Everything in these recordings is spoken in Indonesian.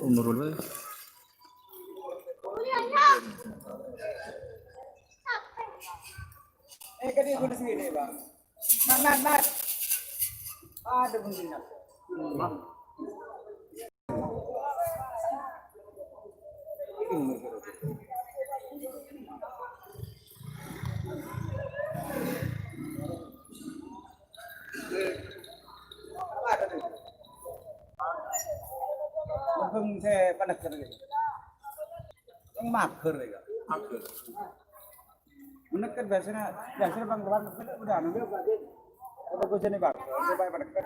Umur berapa? Kan dia guna sendiri, Bang. Nat. Ada bunyinya. Langsung saya panas gitu. Yang mager ya. Mager. Menekan biasanya bang depan udah nunggu ada kucing nih bang. Coba menekan.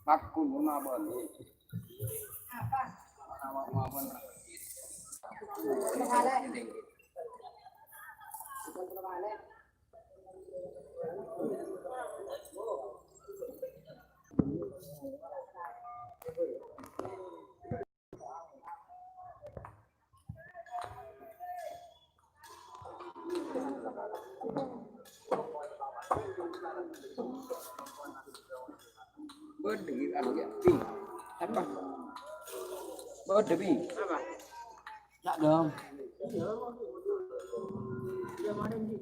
Aku mau beli. Apa? Mau beli. Berdiri aja, apa? Berdiri, apa? Tak dong. Dia mana ni?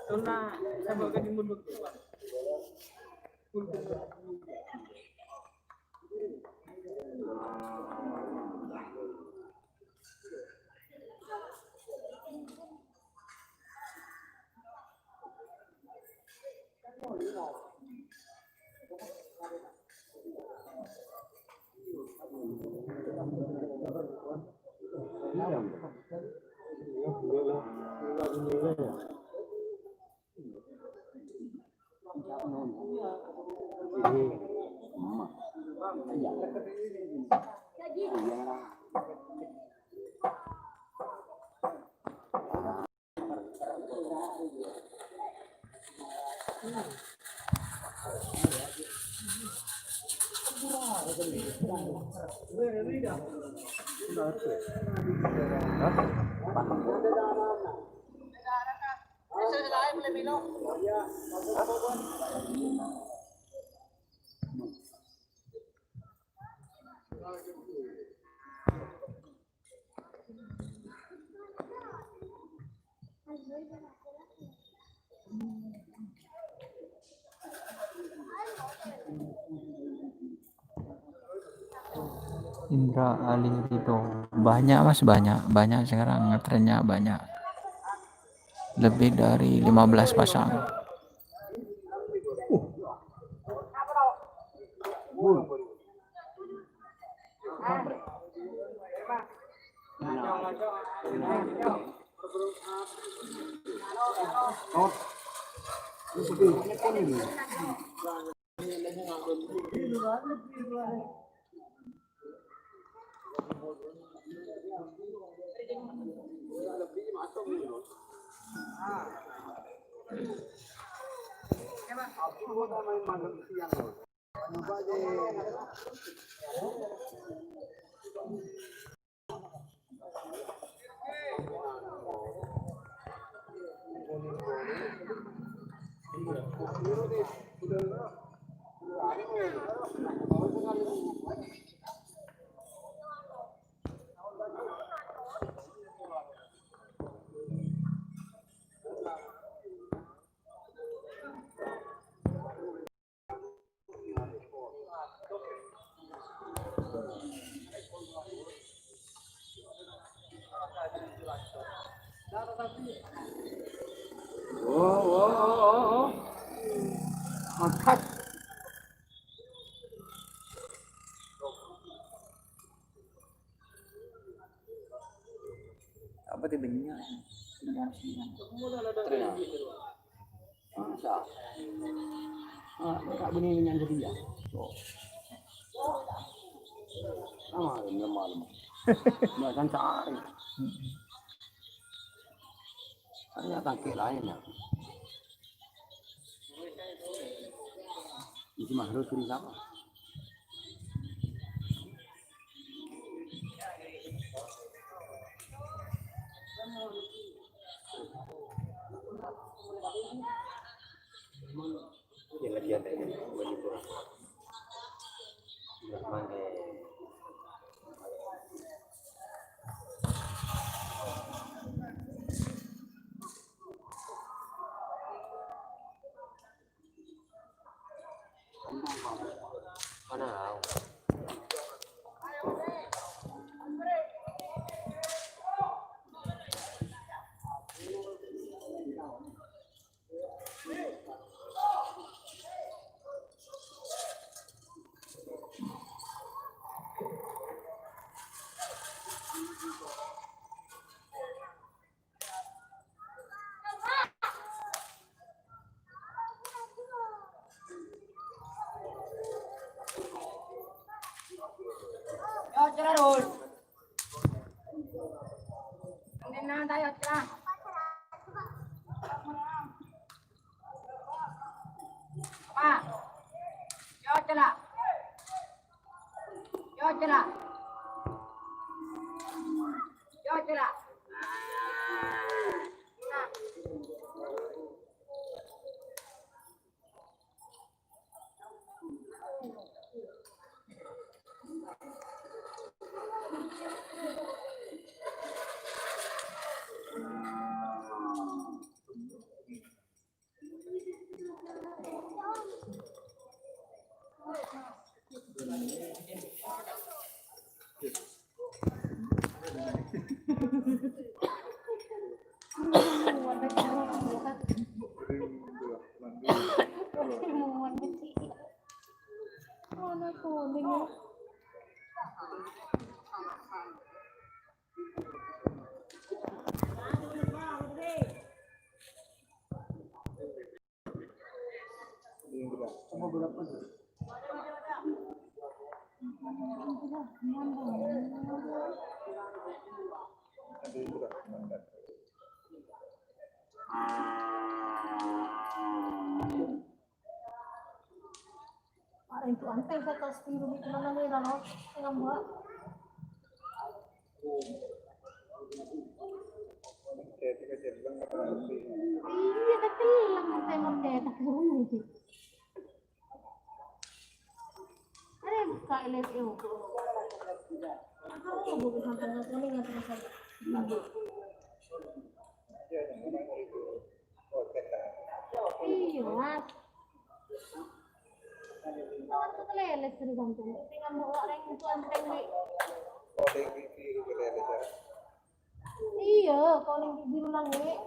Tuna, saya bawa di mulut. Indra Ali Ridho banyak mas, banyak sekarang ngetrennya banyak, lebih dari 15 pasang. Oh. Angkat. Apa tu bennya? Masa? Tak bunyi yang jadi ya. Oh, ini malam. Bahkan cari. Ternyata kaki lain ya. Isi makhluk cerita apa? Yang lagi ada ini, wanita. Mana? Yo, cerah dulu. Ini tayo cerah. Pak. Yo, cerah. Yo, cerah. Yo, cerah. Itu anteng sa tas biru itu na nila no ngamba iya tapi lang anteng anteng tak burung itu ada buka elet eu aku bukan sampai ngomong yang terasa iya mas kawan tuh kelelet sih gantung tinggal mau orang itu anteng nih iya kalau yang biru nangis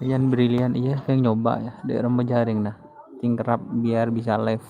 Yan brilian iya yang nyoba ya di rumah jaring nah tingkerap biar bisa live.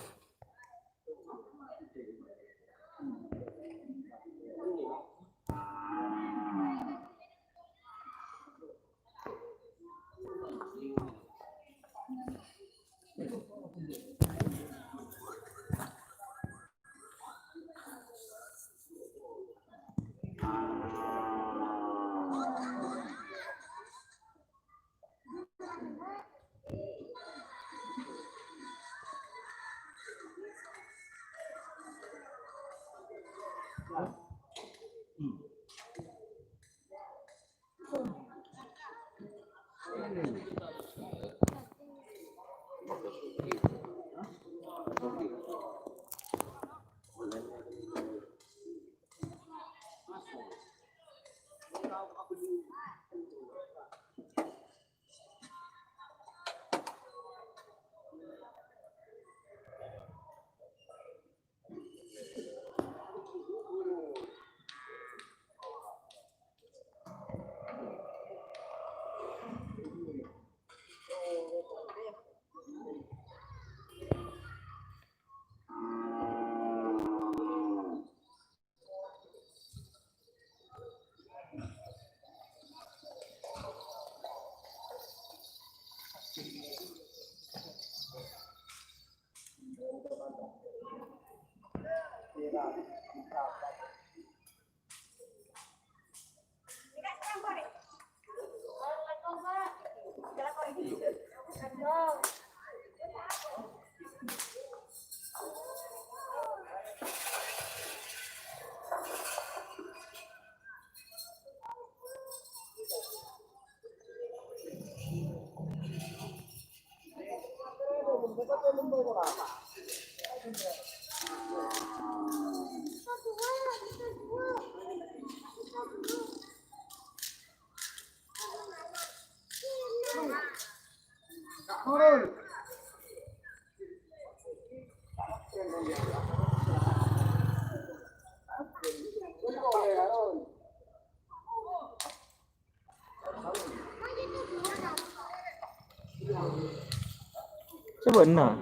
Sebenar.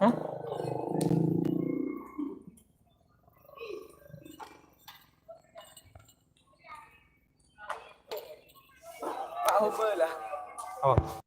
Hah? Tahu lah. Oh.